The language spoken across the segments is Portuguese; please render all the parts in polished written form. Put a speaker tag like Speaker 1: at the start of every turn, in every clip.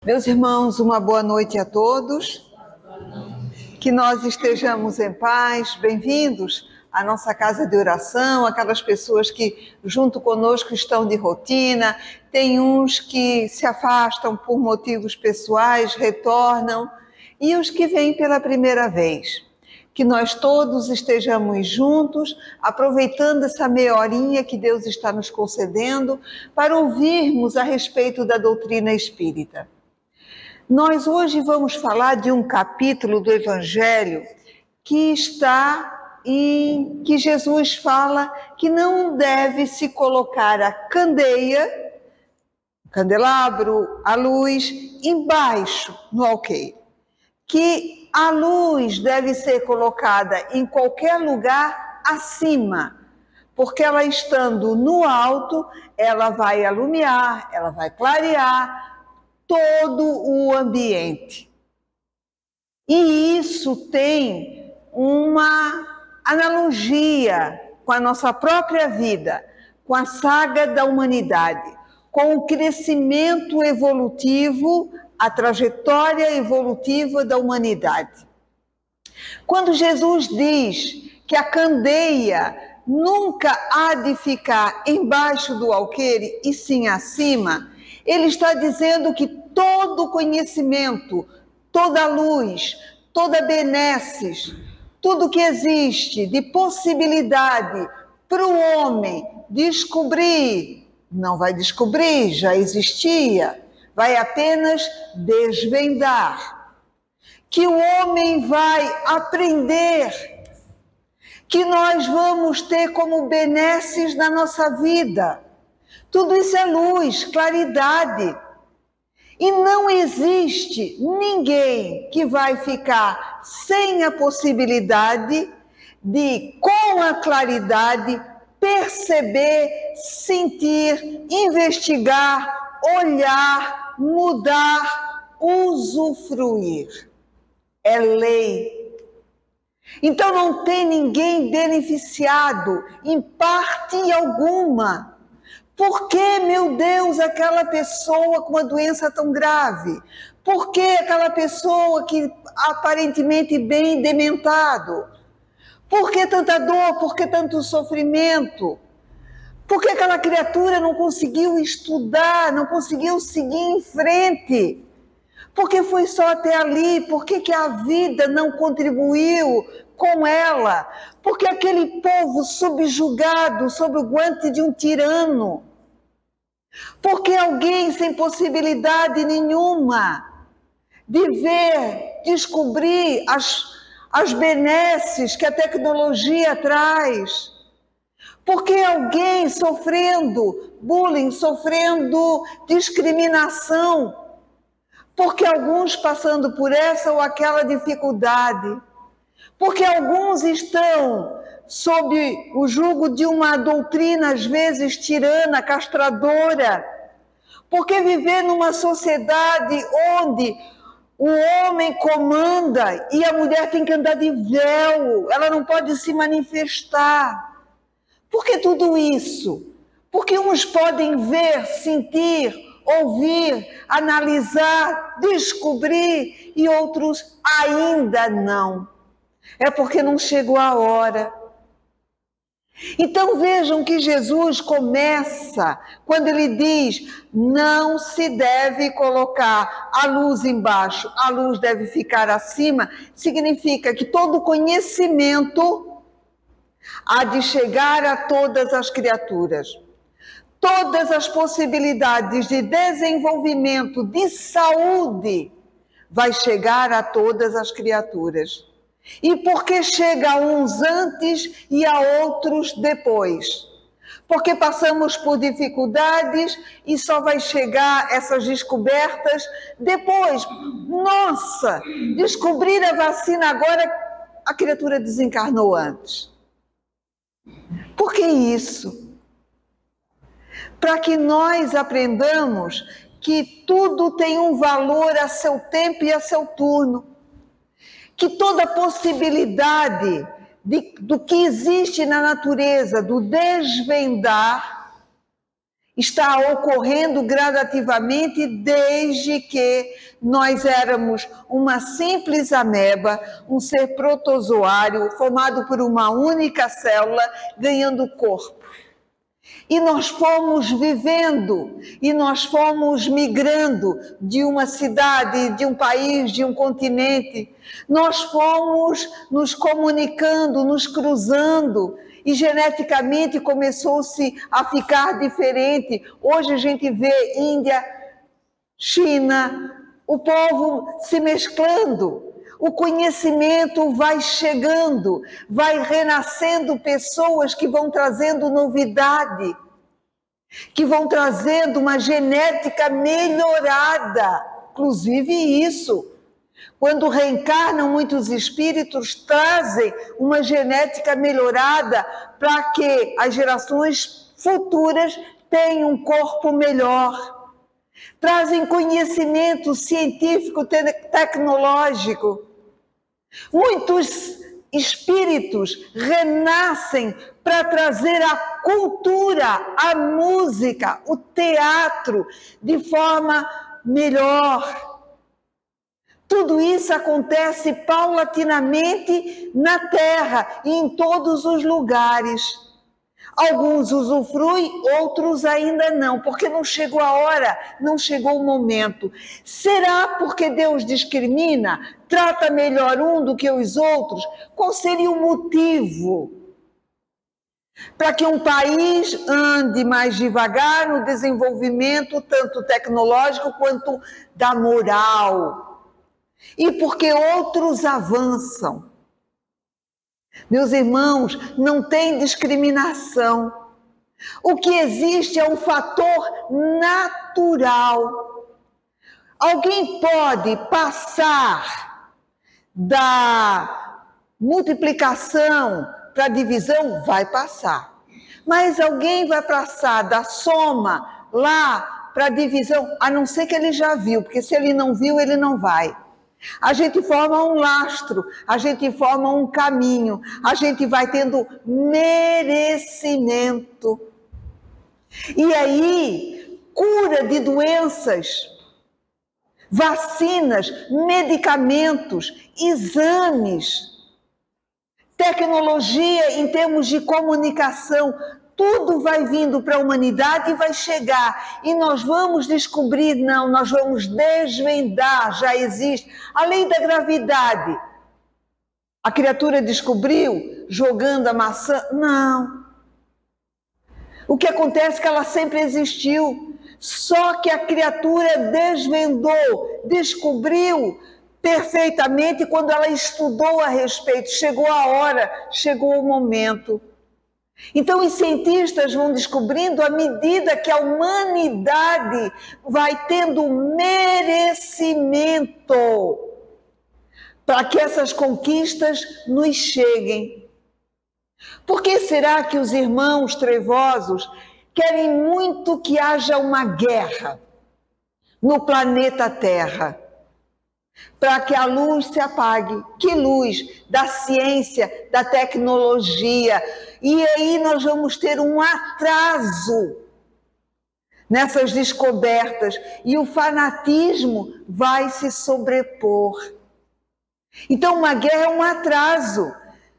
Speaker 1: Meus irmãos, uma boa noite a todos, que nós estejamos em paz, bem-vindos à nossa casa de oração, aquelas pessoas que junto conosco estão de rotina, tem uns que se afastam por motivos pessoais, retornam, e os que vêm pela primeira vez. Que nós todos estejamos juntos, aproveitando essa meia horinha que Deus está nos concedendo para ouvirmos a respeito da doutrina espírita. Nós hoje vamos falar de um capítulo do Evangelho que está em que Jesus fala que não deve se colocar a candeia, o candelabro, a luz, embaixo no alqueire. Que a luz deve ser colocada em qualquer lugar acima, porque ela estando no alto, ela vai alumiar, ela vai clarear todo o ambiente. E isso tem uma analogia com a nossa própria vida, com a saga da humanidade, com o crescimento evolutivo, a trajetória evolutiva da humanidade. Quando Jesus diz que a candeia nunca há de ficar embaixo do alqueire e sim acima, ele está dizendo que todo conhecimento, toda luz, toda benesses, tudo que existe de possibilidade para o homem descobrir, não vai descobrir, já existia, vai apenas desvendar. Que o homem vai aprender, que nós vamos ter como benesses na nossa vida. Tudo isso é luz, claridade. E não existe ninguém que vai ficar sem a possibilidade de, com a claridade, perceber, sentir, investigar, olhar, mudar, usufruir. É lei. Então não tem ninguém beneficiado em parte alguma. Por que, meu Deus, aquela pessoa com uma doença tão grave? Por que aquela pessoa que aparentemente bem dementado? Por que tanta dor? Por que tanto sofrimento? Por que aquela criatura não conseguiu estudar, não conseguiu seguir em frente? Por que foi só até ali? Por que a vida não contribuiu com ela? Por que aquele povo subjugado sob o guante de um tirano? Porque alguém sem possibilidade nenhuma de ver, descobrir as benesses que a tecnologia traz. Porque alguém sofrendo bullying, sofrendo discriminação. Porque alguns passando por essa ou aquela dificuldade. Porque alguns estão sob o jugo de uma doutrina, às vezes, tirana, castradora. Porque viver numa sociedade onde o homem comanda e a mulher tem que andar de véu, ela não pode se manifestar. Por que tudo isso? Porque uns podem ver, sentir, ouvir, analisar, descobrir e outros ainda não. É porque não chegou a hora. Então vejam que Jesus começa quando ele diz: não se deve colocar a luz embaixo, a luz deve ficar acima. Significa que todo conhecimento há de chegar a todas as criaturas. Todas as possibilidades de desenvolvimento, de saúde, vai chegar a todas as criaturas. E por que chega a uns antes e a outros depois? Porque passamos por dificuldades e só vai chegar essas descobertas depois. Nossa, descobrir a vacina agora, a criatura desencarnou antes. Por que isso? Para que nós aprendamos que tudo tem um valor a seu tempo e a seu turno. Que toda possibilidade do que existe na natureza, do desvendar, está ocorrendo gradativamente desde que nós éramos uma simples ameba, um ser protozoário formado por uma única célula, ganhando corpo. E nós fomos vivendo, e nós fomos migrando de uma cidade, de um país, de um continente. Nós fomos nos comunicando, nos cruzando, e geneticamente começou-se a ficar diferente. Hoje a gente vê Índia, China, o povo se mesclando. O conhecimento vai chegando, vai renascendo pessoas que vão trazendo novidade, que vão trazendo uma genética melhorada. Inclusive isso, quando reencarnam muitos espíritos, trazem uma genética melhorada para que as gerações futuras tenham um corpo melhor. Trazem conhecimento científico, tecnológico. Muitos espíritos renascem para trazer a cultura, a música, o teatro de forma melhor. Tudo isso acontece paulatinamente na Terra e em todos os lugares. Alguns usufruem, outros ainda não, porque não chegou a hora, não chegou o momento. Será porque Deus discrimina, trata melhor um do que os outros? Qual seria o motivo para que um país ande mais devagar no desenvolvimento, tanto tecnológico quanto da moral? E porque outros avançam? Meus irmãos, não tem discriminação. O que existe é um fator natural. Alguém pode passar da multiplicação para a divisão? Vai passar. Mas alguém vai passar da soma lá para a divisão, a não ser que ele já viu, porque se ele não viu, ele não vai. A gente forma um lastro, a gente forma um caminho, a gente vai tendo merecimento. E aí, cura de doenças, vacinas, medicamentos, exames, tecnologia em termos de comunicação, tudo vai vindo para a humanidade e vai chegar. E nós vamos descobrir, não, nós vamos desvendar, já existe. A lei da gravidade. A criatura descobriu jogando a maçã? Não. O que acontece é que ela sempre existiu. Só que a criatura desvendou, descobriu perfeitamente quando ela estudou a respeito. Chegou a hora, chegou o momento. Então, os cientistas vão descobrindo à medida que a humanidade vai tendo merecimento para que essas conquistas nos cheguem. Por que será que os irmãos trevosos querem muito que haja uma guerra no planeta Terra? Para que a luz se apague. Que luz? Da ciência, da tecnologia. E aí nós vamos ter um atraso nessas descobertas e o fanatismo vai se sobrepor. Então uma guerra é um atraso.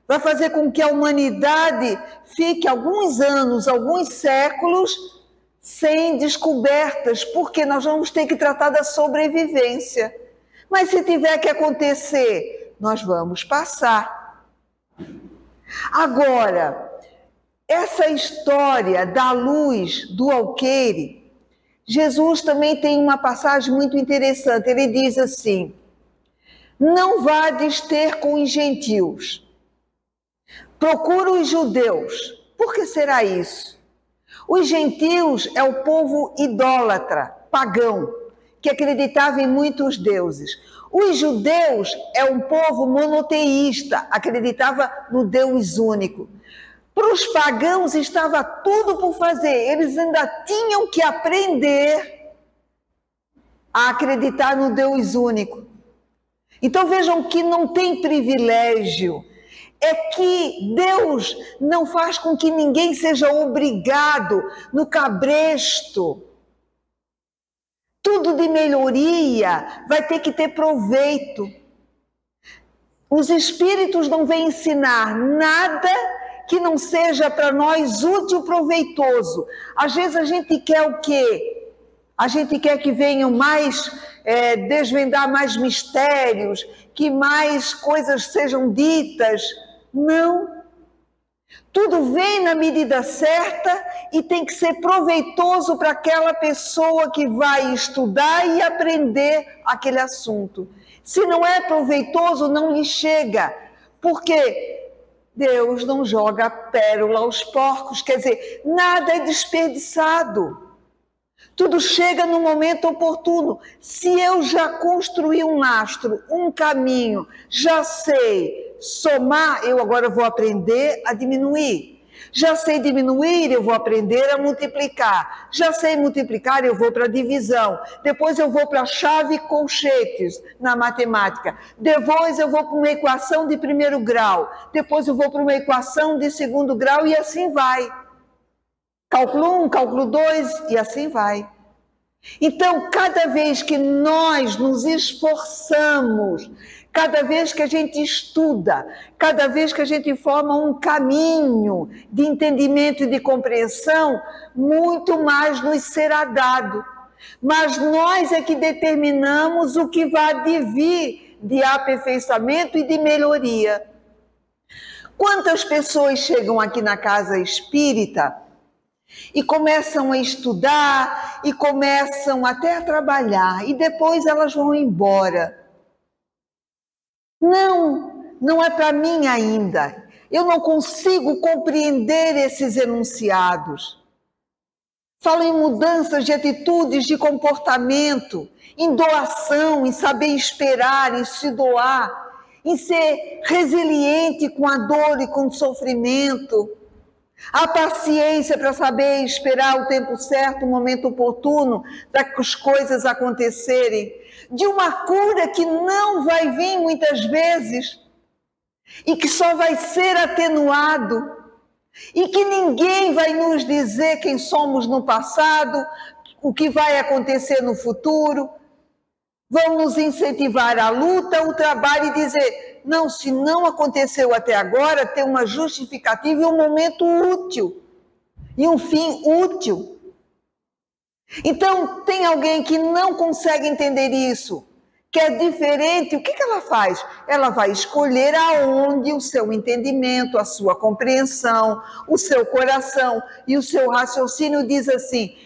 Speaker 1: Vai fazer com que a humanidade fique alguns anos, alguns séculos sem descobertas, porque nós vamos ter que tratar da sobrevivência. Mas se tiver que acontecer, nós vamos passar. Agora, essa história da luz do alqueire, Jesus também tem uma passagem muito interessante. Ele diz assim: não vades ter com os gentios, procura os judeus. Por que será isso? Os gentios é o povo idólatra, pagão, que acreditava em muitos deuses. Os judeus é um povo monoteísta, acreditava no Deus único. Para os pagãos estava tudo por fazer, eles ainda tinham que aprender a acreditar no Deus único. Então vejam que não tem privilégio. é que Deus não faz com que ninguém seja obrigado no cabresto. Tudo de melhoria vai ter que ter proveito. Os espíritos não vêm ensinar nada que não seja para nós útil, proveitoso. Às vezes a gente quer o quê? A gente quer que venham mais, desvendar mais mistérios, que mais coisas sejam ditas. Não. Tudo vem na medida certa e tem que ser proveitoso para aquela pessoa que vai estudar e aprender aquele assunto. Se não é proveitoso, não lhe chega, porque Deus não joga pérola aos porcos, quer dizer, nada é desperdiçado. Tudo chega no momento oportuno. Se eu já construí um lastro, um caminho, já sei somar, eu agora vou aprender a diminuir. Já sei diminuir, eu vou aprender a multiplicar. Já sei multiplicar, eu vou para a divisão. Depois eu vou para a chave colchetes na matemática. Depois eu vou para uma equação de primeiro grau. Depois eu vou para uma equação de segundo grau e assim vai. Cálculo 1, cálculo 2 e assim vai. Então, cada vez que nós nos esforçamos, cada vez que a gente estuda, cada vez que a gente forma um caminho de entendimento e de compreensão, muito mais nos será dado. Mas nós é que determinamos o que vai vir de aperfeiçoamento e de melhoria. Quantas pessoas chegam aqui na casa espírita e começam a estudar e começam até a trabalhar e depois elas vão embora? Não é para mim ainda. Eu não consigo compreender esses enunciados. Falo em mudanças de atitudes, de comportamento, em doação, em saber esperar, em se doar, em ser resiliente com a dor e com o sofrimento. A paciência para saber esperar o tempo certo, o momento oportuno, para que as coisas acontecerem. De uma cura que não vai vir muitas vezes e que só vai ser atenuado e que ninguém vai nos dizer quem somos no passado, o que vai acontecer no futuro. Vão nos incentivar a luta, o trabalho e dizer, não, se não aconteceu até agora, tem uma justificativa e um momento útil e um fim útil. Então, tem alguém que não consegue entender isso, que é diferente, o que ela faz? Ela vai escolher aonde o seu entendimento, a sua compreensão, o seu coração e o seu raciocínio diz assim,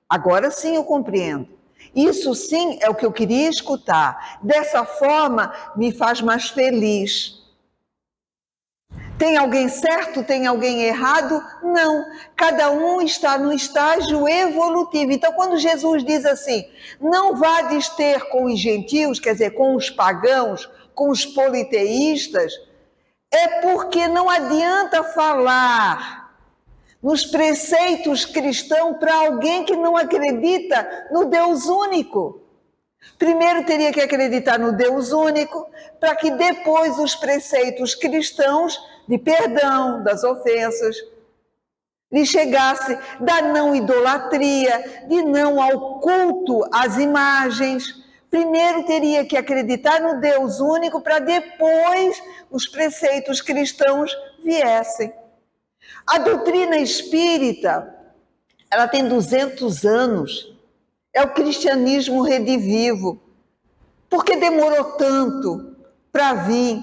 Speaker 1: agora sim eu compreendo. Isso sim é o que eu queria escutar. Dessa forma, me faz mais feliz. Tem alguém certo? Tem alguém errado? Não. Cada um está no estágio evolutivo. Então, quando Jesus diz assim, não vades ter com os gentios, quer dizer, com os pagãos, com os politeístas, é porque não adianta falar nos preceitos cristãos para alguém que não acredita no Deus único. Primeiro teria que acreditar no Deus único, para que depois os preceitos cristãos de perdão das ofensas lhe chegasse, da não idolatria, de não ao culto às imagens. Primeiro teria que acreditar no Deus único, para depois os preceitos cristãos viessem. A doutrina espírita, ela tem 200 anos, é o cristianismo redivivo. Por que demorou tanto para vir?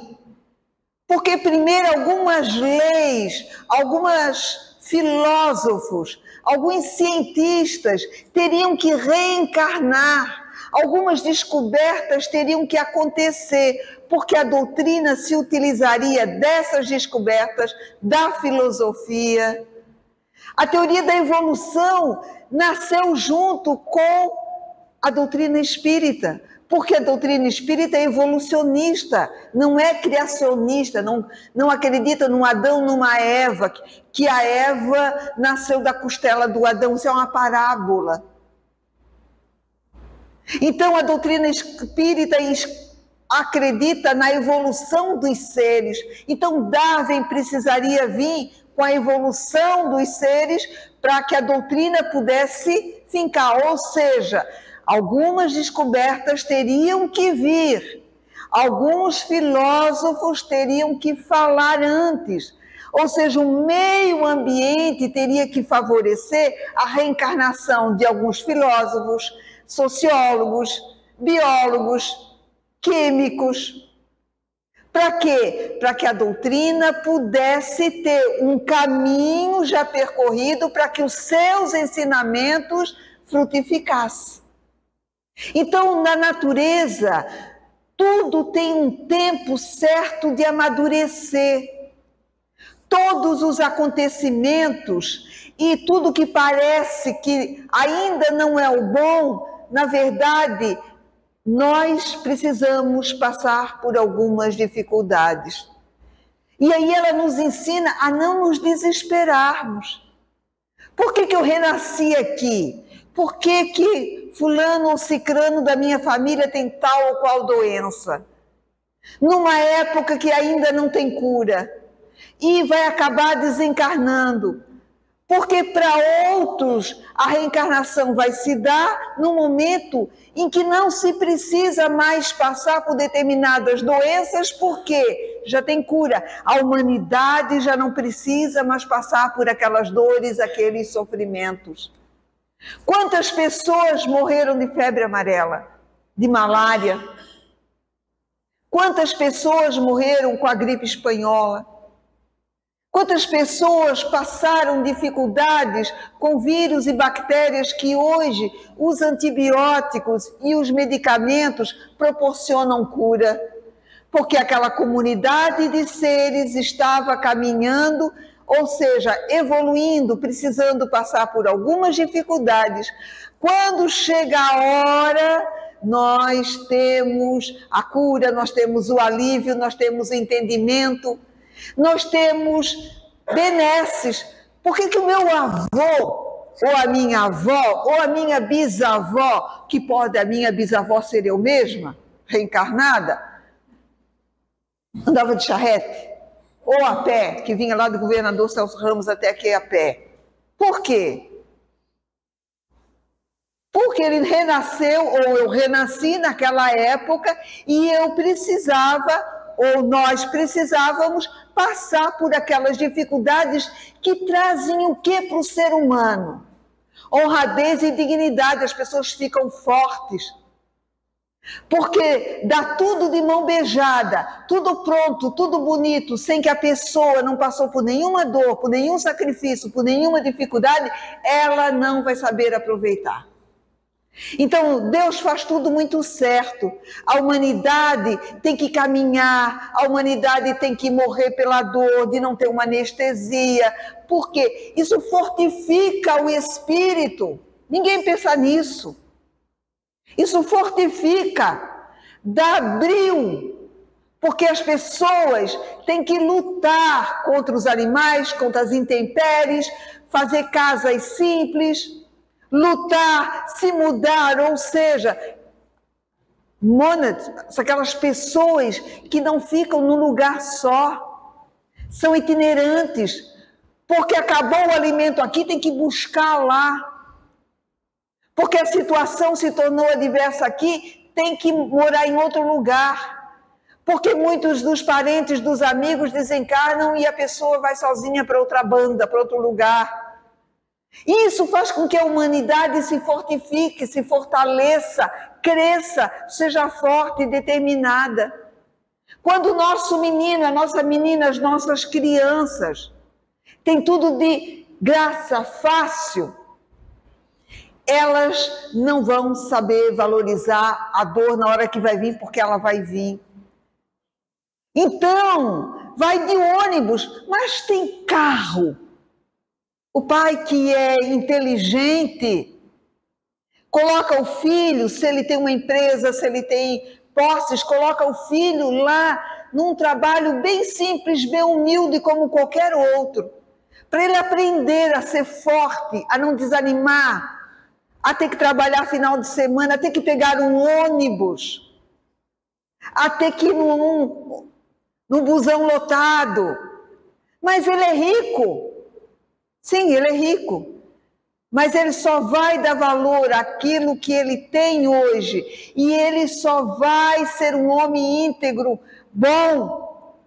Speaker 1: Porque primeiro algumas leis, alguns filósofos, alguns cientistas teriam que reencarnar, algumas descobertas teriam que acontecer, porque a doutrina se utilizaria dessas descobertas, da filosofia. A teoria da evolução nasceu junto com a doutrina espírita, porque a doutrina espírita é evolucionista, não é criacionista, não acredita num Adão, numa Eva, que a Eva nasceu da costela do Adão, isso é uma parábola. Então a doutrina espírita acredita na evolução dos seres. Então, Darwin precisaria vir com a evolução dos seres para que a doutrina pudesse fincar. Ou seja, algumas descobertas teriam que vir, alguns filósofos teriam que falar antes. Ou seja, o meio ambiente teria que favorecer a reencarnação de alguns filósofos, sociólogos, biólogos, químicos. Para quê? Para que a doutrina pudesse ter um caminho já percorrido para que os seus ensinamentos frutificassem. Então, na natureza, tudo tem um tempo certo de amadurecer. Todos os acontecimentos e tudo que parece que ainda não é o bom, na verdade, nós precisamos passar por algumas dificuldades. E aí ela nos ensina a não nos desesperarmos. Por que eu renasci aqui? Por que fulano ou cicrano da minha família tem tal ou qual doença? Numa época que ainda não tem cura. E vai acabar desencarnando. Porque para outros a reencarnação vai se dar no momento em que não se precisa mais passar por determinadas doenças, porque já tem cura. A humanidade já não precisa mais passar por aquelas dores, aqueles sofrimentos. Quantas pessoas morreram de febre amarela, de malária? Quantas pessoas morreram com a gripe espanhola? Quantas pessoas passaram dificuldades com vírus e bactérias que hoje os antibióticos e os medicamentos proporcionam cura? Porque aquela comunidade de seres estava caminhando, ou seja, evoluindo, precisando passar por algumas dificuldades. Quando chega a hora, nós temos a cura, nós temos o alívio, nós temos o entendimento. Nós temos benesses. Por que o meu avô, ou a minha avó, ou a minha bisavó, que pode a minha bisavó ser eu mesma, reencarnada, andava de charrete, ou a pé, que vinha lá do governador Celso Ramos até aqui a pé? Por quê? Porque ele renasceu, ou eu renasci naquela época, e eu precisava, ou nós precisávamos passar por aquelas dificuldades que trazem o que para o ser humano? Honradez e dignidade. As pessoas ficam fortes. Porque dá tudo de mão beijada, tudo pronto, tudo bonito, sem que a pessoa não passou por nenhuma dor, por nenhum sacrifício, por nenhuma dificuldade, ela não vai saber aproveitar. Então, Deus faz tudo muito certo. A humanidade tem que caminhar, a humanidade tem que morrer pela dor, de não ter uma anestesia, porque isso fortifica o espírito. Ninguém pensa nisso. Isso fortifica, dá brio, porque as pessoas têm que lutar contra os animais, contra as intempéries, fazer casas simples, lutar, se mudar, ou seja, mônadas, aquelas pessoas que não ficam num lugar só, são itinerantes, porque acabou o alimento aqui, tem que buscar lá, porque a situação se tornou adversa aqui, tem que morar em outro lugar, porque muitos dos parentes, dos amigos desencarnam e a pessoa vai sozinha para outra banda, para outro lugar. Isso faz com que a humanidade se fortifique, se fortaleça, cresça, seja forte e determinada. Quando o nosso menino, a nossa menina, as nossas crianças têm tudo de graça, fácil, elas não vão saber valorizar a dor na hora que vai vir, porque ela vai vir. Então, vai de ônibus, mas tem carro. O pai que é inteligente, coloca o filho, se ele tem uma empresa, se ele tem posses, coloca o filho lá num trabalho bem simples, bem humilde como qualquer outro, para ele aprender a ser forte, a não desanimar, a ter que trabalhar final de semana, a ter que pegar um ônibus, até que num busão lotado. Mas ele é rico. Sim, ele é rico. Mas ele só vai dar valor àquilo que ele tem hoje. E ele só vai ser um homem íntegro, bom,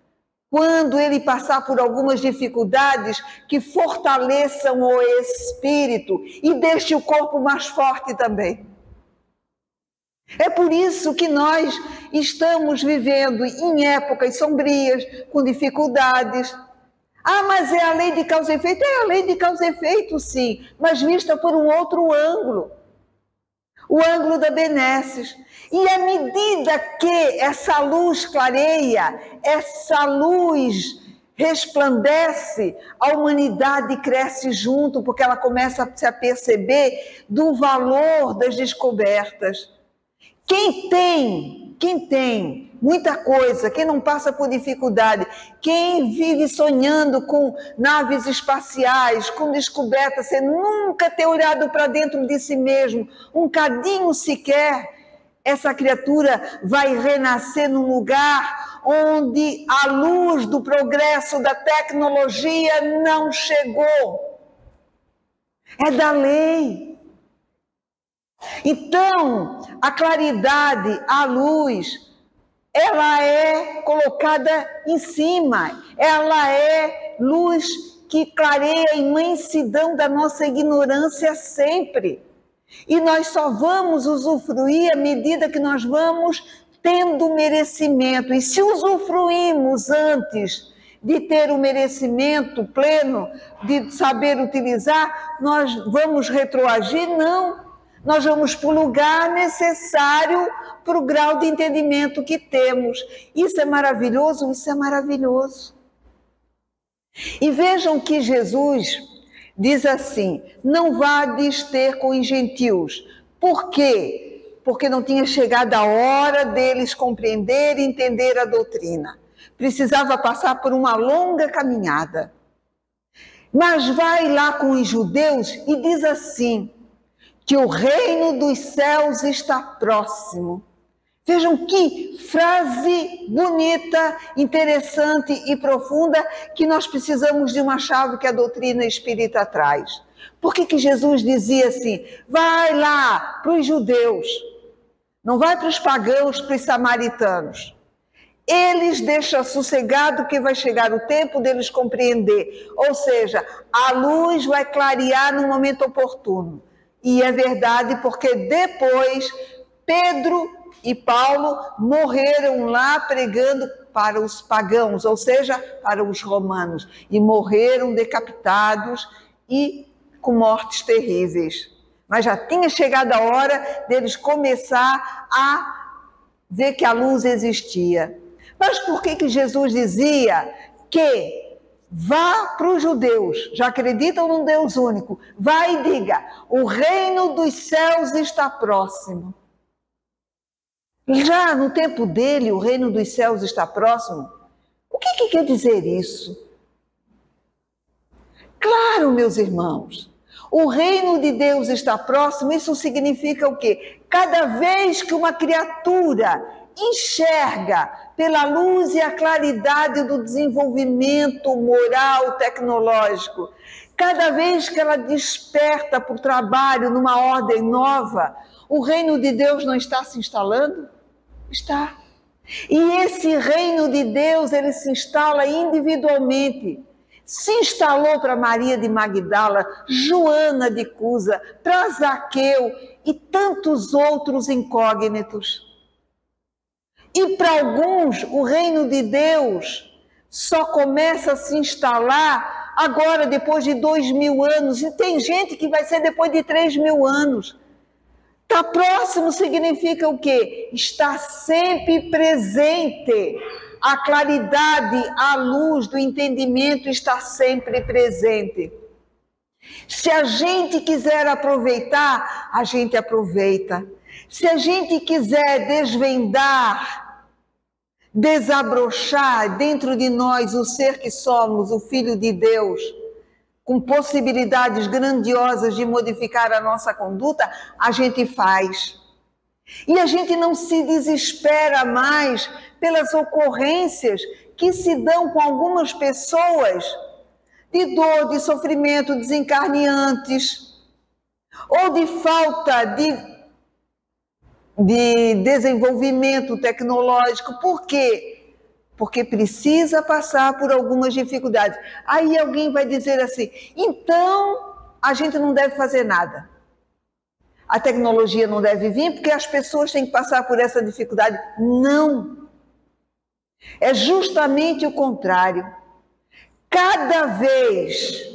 Speaker 1: quando ele passar por algumas dificuldades que fortaleçam o espírito e deixe o corpo mais forte também. É por isso que nós estamos vivendo em épocas sombrias, com dificuldades. Ah, mas é a lei de causa e efeito? É a lei de causa e efeito, sim, mas vista por um outro ângulo. O ângulo da benesses. E à medida que essa luz clareia, essa luz resplandece, a humanidade cresce junto, porque ela começa a se perceber do valor das descobertas. Quem tem muita coisa, quem não passa por dificuldade, quem vive sonhando com naves espaciais, com descobertas, sem nunca ter olhado para dentro de si mesmo, um cadinho sequer, essa criatura vai renascer num lugar onde a luz do progresso da tecnologia não chegou. É da lei. Então, a claridade, a luz, ela é colocada em cima, ela é luz que clareia a imensidão da nossa ignorância sempre. E nós só vamos usufruir à medida que nós vamos tendo merecimento. E se usufruímos antes de ter o merecimento pleno, de saber utilizar, nós vamos retroagir? Não. Nós vamos para o lugar necessário para o grau de entendimento que temos. Isso é maravilhoso? Isso é maravilhoso. E vejam que Jesus diz assim, não vades ter com os gentios. Por quê? Porque não tinha chegado a hora deles compreender e entender a doutrina. Precisava passar por uma longa caminhada. Mas vai lá com os judeus e diz assim, que o reino dos céus está próximo. Vejam que frase bonita, interessante e profunda, que nós precisamos de uma chave que a doutrina espírita traz. Por que Jesus dizia assim, vai lá para os judeus, não vai para os pagãos, para os samaritanos. Eles deixam sossegado que vai chegar o tempo deles compreender. Ou seja, a luz vai clarear no momento oportuno. E é verdade porque depois Pedro e Paulo morreram lá pregando para os pagãos, ou seja, para os romanos. E morreram decapitados e com mortes terríveis. Mas já tinha chegado a hora deles começar a ver que a luz existia. Mas por que Jesus dizia que vá para os judeus, já acreditam num Deus único, vá e diga, o reino dos céus está próximo. Já no tempo dele, o reino dos céus está próximo. O que quer dizer isso? Claro, meus irmãos, o reino de Deus está próximo, isso significa o quê? Cada vez que uma criatura enxerga pela luz e a claridade do desenvolvimento moral, tecnológico, cada vez que ela desperta para o trabalho numa ordem nova, o reino de Deus não está se instalando? Está. E esse reino de Deus, ele se instala individualmente. Se instalou para Maria de Magdala, Joana de Cusa, para Zaqueu e tantos outros incógnitos. E para alguns, o reino de Deus só começa a se instalar agora, depois de 2000 anos. E tem gente que vai ser depois de 3000 anos. Está próximo significa o quê? Está sempre presente. A claridade, a luz do entendimento está sempre presente. Se a gente quiser aproveitar, a gente aproveita. Se a gente quiser desvendar, desabrochar dentro de nós o ser que somos, o Filho de Deus, com possibilidades grandiosas de modificar a nossa conduta, a gente faz. E a gente não se desespera mais pelas ocorrências que se dão com algumas pessoas de dor, de sofrimento desencarneantes, ou de falta de desenvolvimento tecnológico. Por quê? Porque precisa passar por algumas dificuldades. Aí alguém vai dizer assim, então a gente não deve fazer nada. A tecnologia não deve vir porque as pessoas têm que passar por essa dificuldade. Não. É justamente o contrário. Cada vez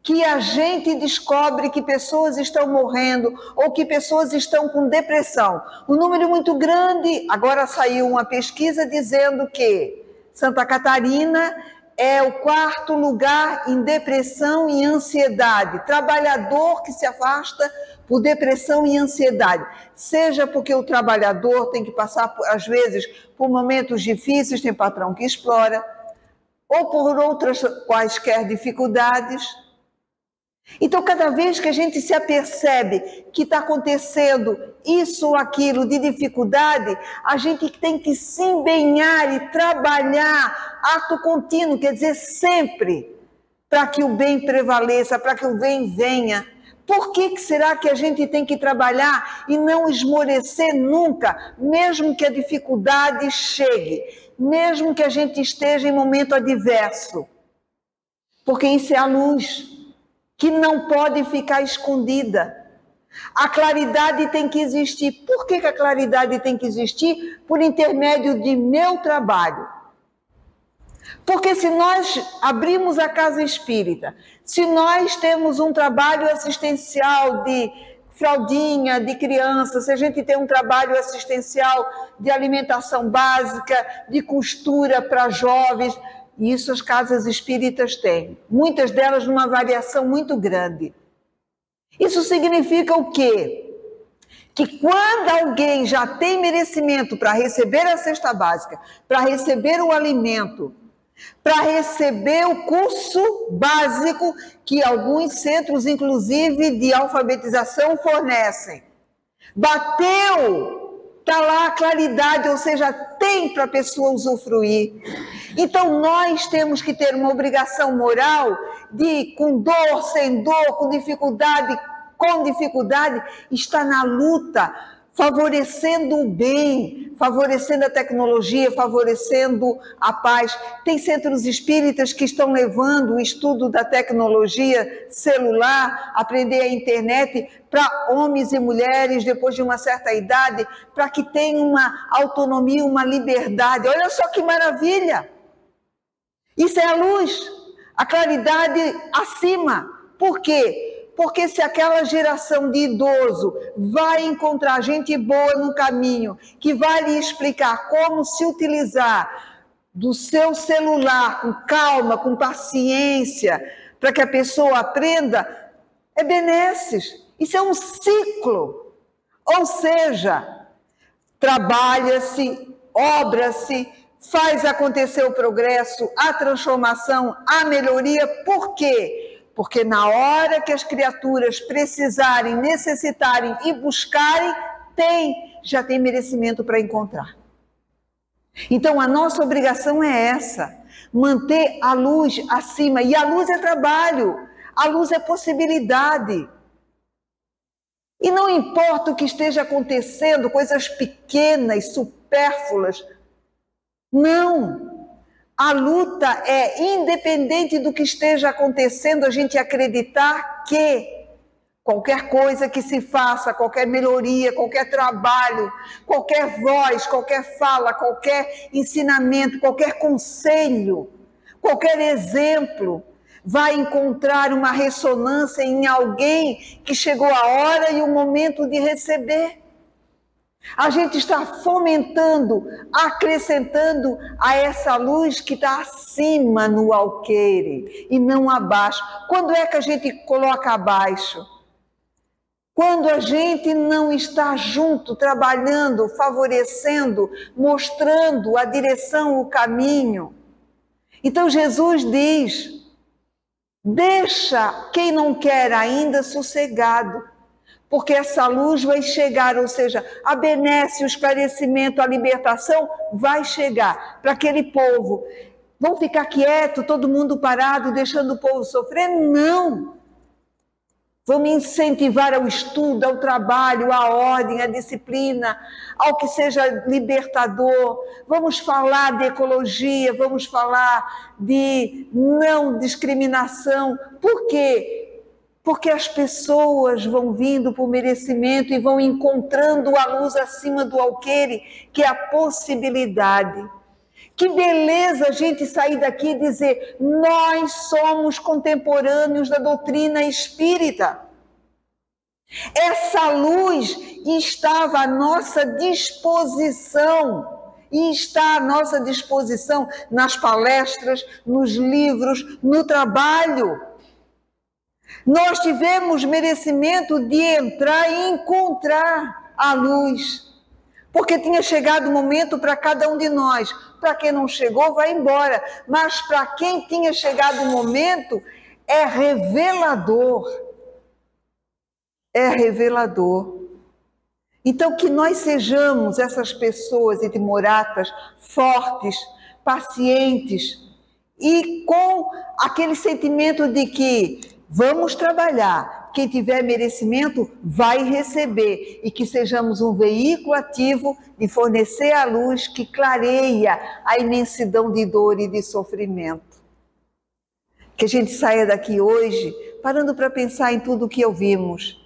Speaker 1: que a gente descobre que pessoas estão morrendo ou que pessoas estão com depressão, um número muito grande, agora saiu uma pesquisa dizendo que Santa Catarina é o 4º lugar em depressão e ansiedade, trabalhador que se afasta por depressão e ansiedade, seja porque o trabalhador tem que passar, às vezes, por momentos difíceis, tem patrão que explora, ou por outras quaisquer dificuldades. Então, cada vez que a gente se apercebe que está acontecendo isso ou aquilo de dificuldade, a gente tem que se empenhar e trabalhar, ato contínuo, quer dizer, sempre, para que o bem prevaleça, para que o bem venha. Por que será que a gente tem que trabalhar e não esmorecer nunca, mesmo que a dificuldade chegue, mesmo que a gente esteja em momento adverso? Porque isso é a luz, que não pode ficar escondida. A claridade tem que existir. Por que a claridade tem que existir? Por intermédio de meu trabalho. Porque se nós abrimos a casa espírita, se nós temos um trabalho assistencial de fraldinha, de criança, se a gente tem um trabalho assistencial de alimentação básica, de costura para jovens, isso as casas espíritas têm. Muitas delas numa variação muito grande. Isso significa o quê? Que quando alguém já tem merecimento para receber a cesta básica, para receber o alimento, para receber o curso básico que alguns centros, inclusive de alfabetização, fornecem. Bateu, está lá a claridade, ou seja, tem para a pessoa usufruir. Então nós temos que ter uma obrigação moral de, com dor, sem dor, com dificuldade, estar na luta, favorecendo o bem, favorecendo a tecnologia, favorecendo a paz. Tem centros espíritas que estão levando o estudo da tecnologia celular, aprender a internet para homens e mulheres depois de uma certa idade, para que tenham uma autonomia, uma liberdade. Olha só que maravilha! Isso é a luz, a claridade acima. Por quê? Porque se aquela geração de idoso vai encontrar gente boa no caminho, que vai lhe explicar como se utilizar do seu celular com calma, com paciência, para que a pessoa aprenda, é benesses. Isso é um ciclo. Ou seja, trabalha-se, obra-se, faz acontecer o progresso, a transformação, a melhoria. Por quê? Porque na hora que as criaturas precisarem, necessitarem e buscarem, já tem merecimento para encontrar. Então a nossa obrigação é essa, manter a luz acima. E a luz é trabalho, a luz é possibilidade. E não importa o que esteja acontecendo, coisas pequenas, supérfluas, não. A luta é, independente do que esteja acontecendo, a gente acreditar que qualquer coisa que se faça, qualquer melhoria, qualquer trabalho, qualquer voz, qualquer fala, qualquer ensinamento, qualquer conselho, qualquer exemplo, vai encontrar uma ressonância em alguém que chegou a hora e o momento de receber. A gente está fomentando, acrescentando a essa luz que está acima no alqueire e não abaixo. Quando é que a gente coloca abaixo? Quando a gente não está junto, trabalhando, favorecendo, mostrando a direção, o caminho. Então Jesus diz, deixa quem não quer ainda sossegado. porque essa luz vai chegar, ou seja, a benesse, o esclarecimento, a libertação vai chegar para aquele povo. Vão ficar quieto, todo mundo parado, deixando o povo sofrer? Não! Vamos incentivar ao estudo, ao trabalho, à ordem, à disciplina, ao que seja libertador. Vamos falar de ecologia, vamos falar de não discriminação. Por quê? Porque as pessoas vão vindo por merecimento e vão encontrando a luz acima do alqueire, que é a possibilidade. Que beleza a gente sair daqui e dizer, nós somos contemporâneos da doutrina espírita. Essa luz estava à nossa disposição, e está à nossa disposição nas palestras, nos livros, no trabalho. Nós tivemos merecimento de entrar e encontrar a luz, porque tinha chegado o momento para cada um de nós. Para quem não chegou, vai embora. Mas para quem tinha chegado o momento, é revelador. É revelador. Então, que nós sejamos essas pessoas timoratas, fortes, pacientes, e com aquele sentimento de que vamos trabalhar, quem tiver merecimento vai receber, e que sejamos um veículo ativo de fornecer a luz que clareia a imensidão de dor e de sofrimento. Que a gente saia daqui hoje parando para pensar em tudo o que ouvimos.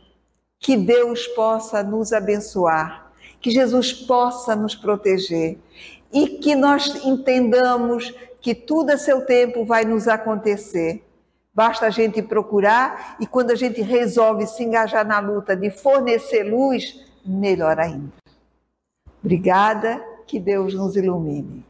Speaker 1: Que Deus possa nos abençoar, que Jesus possa nos proteger e que nós entendamos que tudo a seu tempo vai nos acontecer. Basta a gente procurar, e quando a gente resolve se engajar na luta de fornecer luz, melhor ainda. Obrigada, que Deus nos ilumine.